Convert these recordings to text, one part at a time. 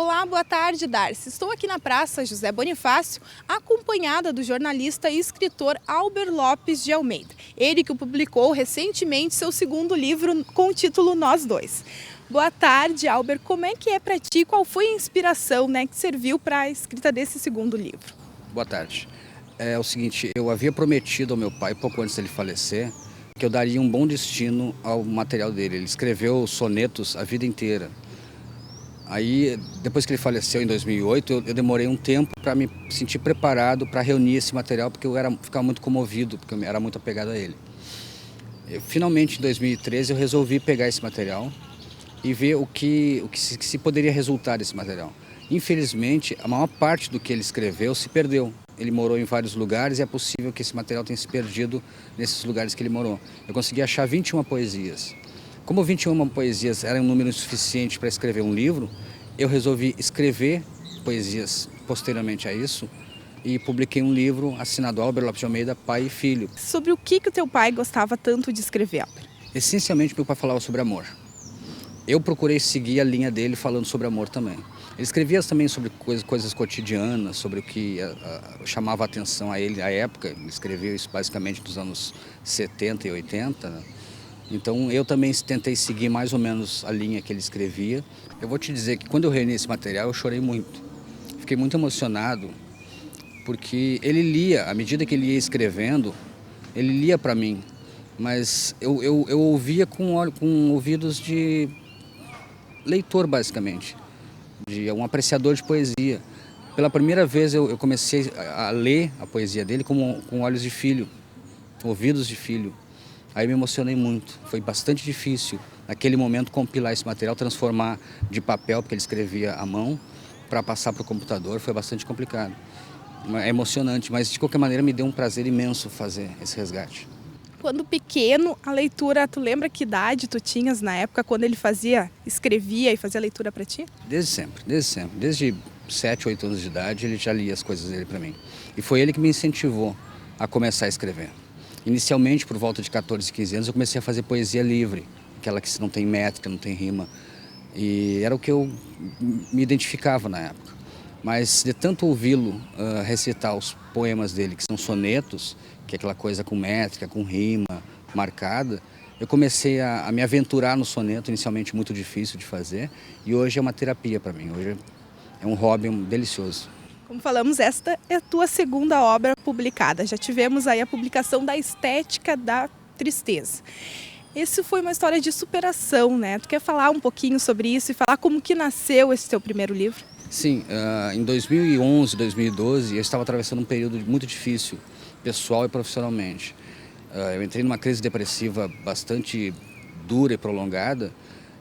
Olá, boa tarde, Darcy. Estou aqui na Praça José Bonifácio, acompanhada do jornalista e escritor Álber Lopes de Almeida. Ele que publicou recentemente seu segundo livro com o título Nós Dois. Boa tarde, Álber. Como é que é para ti? Qual foi a inspiração, que serviu para a escrita desse segundo livro? Boa tarde. É o seguinte, eu havia prometido ao meu pai, pouco antes dele falecer, que eu daria um bom destino ao material dele. Ele escreveu sonetos a vida inteira. Aí, depois que ele faleceu em 2008, eu demorei um tempo para me sentir preparado para reunir esse material, porque eu ficava muito comovido, porque eu era muito apegado a ele. Finalmente, em 2013, eu resolvi pegar esse material e ver o que se poderia resultar desse material. Infelizmente, a maior parte do que ele escreveu se perdeu. Ele morou em vários lugares e é possível que esse material tenha se perdido nesses lugares que ele morou. Eu consegui achar 21 poesias. Como 21 poesias era um número suficiente para escrever um livro, eu resolvi escrever poesias posteriormente a isso e publiquei um livro assinado Álber Lopes de Almeida, Pai e Filho. Sobre o que o teu pai gostava tanto de escrever, Álber? Essencialmente, meu pai falava sobre amor. Eu procurei seguir a linha dele falando sobre amor também. Ele escrevia também sobre coisas cotidianas, sobre o que chamava a atenção a ele à época. Ele escreveu isso basicamente nos anos 70 e 80, né? Então eu também tentei seguir mais ou menos a linha que ele escrevia. Eu vou te dizer que quando eu reuni esse material eu chorei muito. Fiquei muito emocionado porque ele lia, à medida que ele ia escrevendo, ele lia para mim. Mas eu ouvia com ouvidos de leitor basicamente, de um apreciador de poesia. Pela primeira vez eu comecei a ler a poesia dele com olhos de filho, ouvidos de filho. Aí me emocionei muito, foi bastante difícil naquele momento compilar esse material, transformar de papel, porque ele escrevia à mão, para passar para o computador, foi bastante complicado. É emocionante, mas de qualquer maneira me deu um prazer imenso fazer esse resgate. Quando pequeno, a leitura, tu lembra que idade tu tinhas na época quando ele escrevia e fazia leitura para ti? Desde sempre. Desde 7, 8 anos de idade ele já lia as coisas dele para mim. E foi ele que me incentivou a começar a escrever. Inicialmente, por volta de 14, 15 anos, eu comecei a fazer poesia livre, aquela que não tem métrica, não tem rima. E era o que eu me identificava na época. Mas de tanto ouvi-lo recitar os poemas dele, que são sonetos, que é aquela coisa com métrica, com rima, marcada, eu comecei a me aventurar no soneto, inicialmente muito difícil de fazer, e hoje é uma terapia para mim, hoje é um hobby delicioso. Como falamos, esta é a tua segunda obra publicada. Já tivemos aí a publicação da Estética da Tristeza. Esse foi uma história de superação, né? Tu quer falar um pouquinho sobre isso e falar como que nasceu esse teu primeiro livro? Sim, em 2011, 2012, eu estava atravessando um período muito difícil, pessoal e profissionalmente. Eu entrei numa crise depressiva bastante dura e prolongada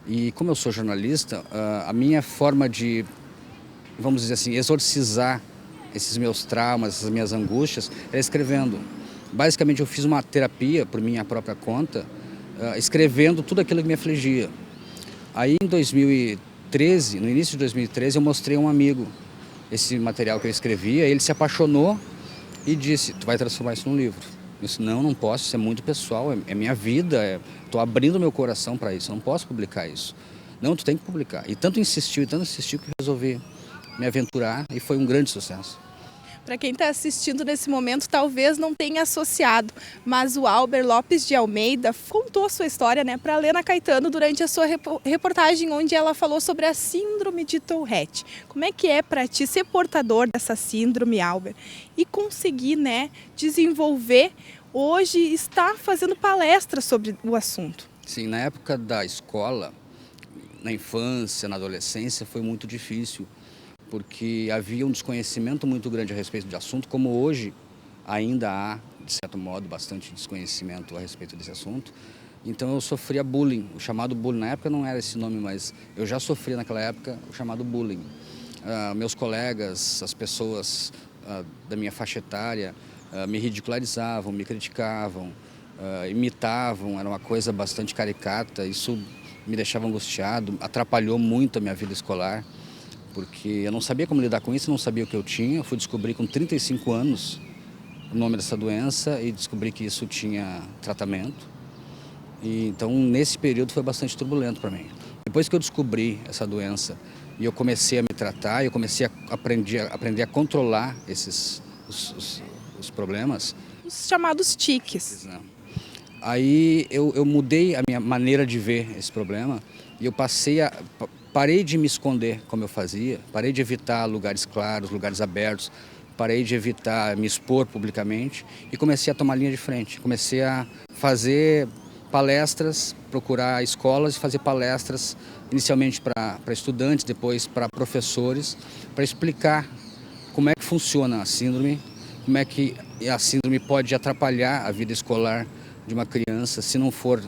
e como eu sou jornalista, a minha forma de, vamos dizer assim, exorcizar esses meus traumas, essas minhas angústias, é escrevendo. Basicamente eu fiz uma terapia por minha própria conta, escrevendo tudo aquilo que me afligia. Aí em 2013, no início de 2013, eu mostrei a um amigo esse material que eu escrevia, ele se apaixonou e disse, tu vai transformar isso num livro. Eu disse, não posso, isso é muito pessoal, é minha vida, estou abrindo meu coração para isso, eu não posso publicar isso. Não, tu tem que publicar. E tanto insistiu que eu resolvi me aventurar e foi um grande sucesso. Para quem está assistindo nesse momento, talvez não tenha associado, mas o Álber Lopes de Almeida contou a sua história, para a Lena Caetano durante a sua reportagem, onde ela falou sobre a síndrome de Tourette. Como é que é para ti ser portador dessa síndrome, Álber, e conseguir, desenvolver, hoje está fazendo palestras sobre o assunto? Sim, na época da escola, na infância, na adolescência, foi muito difícil, porque havia um desconhecimento muito grande a respeito do assunto, como hoje ainda há, de certo modo, bastante desconhecimento a respeito desse assunto. Então eu sofria bullying, o chamado bullying, na época não era esse nome, mas eu já sofria naquela época o chamado bullying. Meus colegas, as pessoas da minha faixa etária, me ridicularizavam, me criticavam, imitavam, era uma coisa bastante caricata, isso me deixava angustiado, atrapalhou muito a minha vida escolar, porque eu não sabia como lidar com isso, não sabia o que eu tinha. Eu fui descobrir com 35 anos o nome dessa doença e descobri que isso tinha tratamento. E, então, nesse período foi bastante turbulento para mim. Depois que eu descobri essa doença E eu comecei a me tratar, eu comecei a aprender a controlar os problemas. Os chamados tiques. Aí eu mudei a minha maneira de ver esse problema e eu parei de me esconder como eu fazia, parei de evitar lugares claros, lugares abertos, parei de evitar me expor publicamente e comecei a tomar linha de frente. Comecei a fazer palestras, procurar escolas e fazer palestras inicialmente para estudantes, depois para professores, para explicar como é que funciona a síndrome, como é que a síndrome pode atrapalhar a vida escolar de uma criança se não for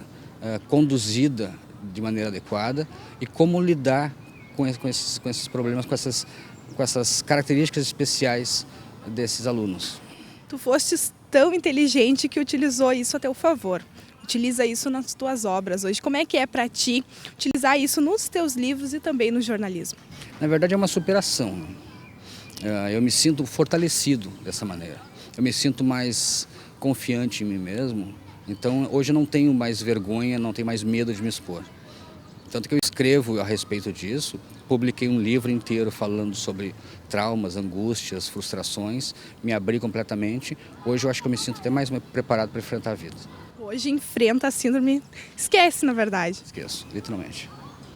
conduzida de maneira adequada e como lidar com esses problemas, com essas características especiais desses alunos. Tu fostes tão inteligente que utilizou isso a teu favor. Utiliza isso nas tuas obras hoje. Como é que é para ti utilizar isso nos teus livros e também no jornalismo? Na verdade é uma superação. Eu me sinto fortalecido dessa maneira. Eu me sinto mais confiante em mim mesmo. Então hoje eu não tenho mais vergonha, não tenho mais medo de me expor. Tanto que eu escrevo a respeito disso, publiquei um livro inteiro falando sobre traumas, angústias, frustrações, me abri completamente. Hoje eu acho que eu me sinto até mais preparado para enfrentar a vida. Hoje enfrenta a síndrome, esquece na verdade. Esqueço, literalmente.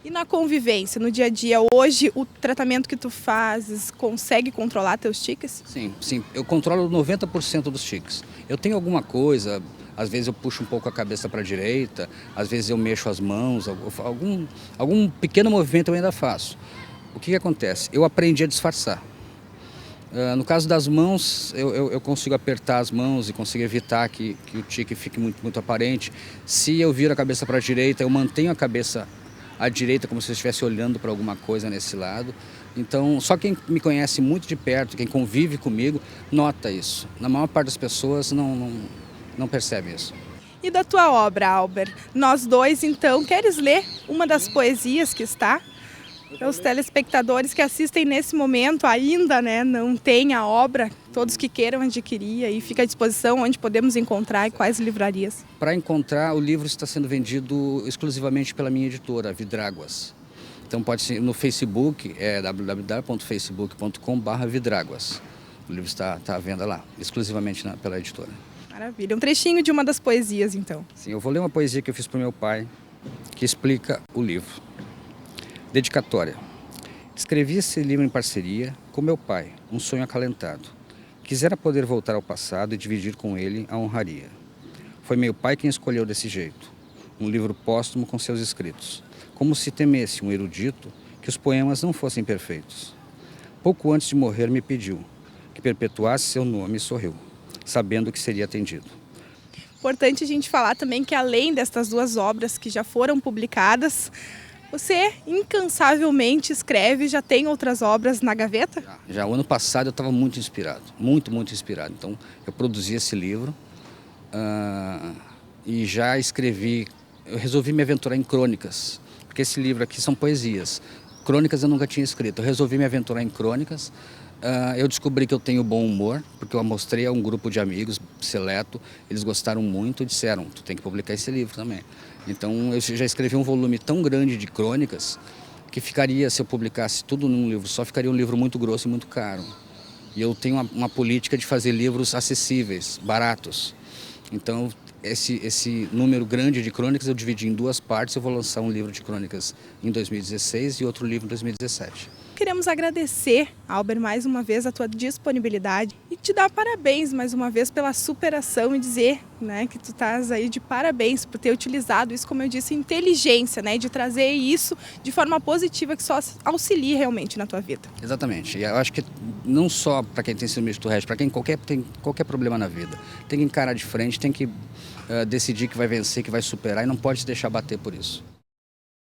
E na convivência, no dia a dia, hoje o tratamento que tu fazes consegue controlar teus tiques? Sim, eu controlo 90% dos tiques. Eu tenho alguma coisa, às vezes eu puxo um pouco a cabeça para a direita, às vezes eu mexo as mãos, algum pequeno movimento eu ainda faço. O que acontece? Eu aprendi a disfarçar. No caso das mãos, eu consigo apertar as mãos e consigo evitar que o tique fique muito aparente. Se eu viro a cabeça para a direita, eu mantenho a cabeça à direita como se eu estivesse olhando para alguma coisa nesse lado. Então, só quem me conhece muito de perto, quem convive comigo, nota isso. Na maior parte das pessoas não percebe isso. E da tua obra, Albert? Nós dois, então, queres ler uma das poesias que está? Os telespectadores que assistem nesse momento ainda, né, não têm a obra, todos que queiram adquirir, aí fica à disposição onde podemos encontrar e quais livrarias. Para encontrar, o livro está sendo vendido exclusivamente pela minha editora, Vidráguas. Então pode ser no Facebook, é www.facebook.com/Vidráguas. O livro está à venda lá, exclusivamente pela editora. Maravilha, um trechinho de uma das poesias então. Sim, eu vou ler uma poesia que eu fiz para o meu pai, que explica o livro. Dedicatória. Escrevi esse livro em parceria com meu pai, um sonho acalentado. Quisera poder voltar ao passado e dividir com ele a honraria. Foi meu pai quem escolheu desse jeito, um livro póstumo com seus escritos, como se temesse um erudito que os poemas não fossem perfeitos. Pouco antes de morrer me pediu que perpetuasse seu nome e sorriu, sabendo que seria atendido. Importante a gente falar também que além destas duas obras que já foram publicadas, você incansavelmente escreve, já tem outras obras na gaveta? Já o ano passado eu estava muito inspirado, muito inspirado. Então eu produzi esse livro e já escrevi, eu resolvi me aventurar em crônicas, porque esse livro aqui são poesias. Crônicas eu nunca tinha escrito, eu resolvi me aventurar em crônicas. Eu descobri que eu tenho bom humor, porque eu mostrei a um grupo de amigos seleto, eles gostaram muito e disseram, tu tem que publicar esse livro também. Então eu já escrevi um volume tão grande de crônicas que ficaria, se eu publicasse tudo num livro só, ficaria um livro muito grosso e muito caro. E eu tenho uma política de fazer livros acessíveis, baratos. Então esse número grande de crônicas eu dividi em duas partes, eu vou lançar um livro de crônicas em 2016 e outro livro em 2017. Queremos agradecer, Albert, mais uma vez a tua disponibilidade e te dar parabéns mais uma vez pela superação e dizer, né, que tu estás aí de parabéns por ter utilizado isso, como eu disse, inteligência, né, de trazer isso de forma positiva que só auxilie realmente na tua vida. Exatamente. E eu acho que não só para quem tem síndrome de Tourette, para quem tem qualquer problema na vida, tem que encarar de frente, tem que decidir que vai vencer, que vai superar e não pode se deixar bater por isso.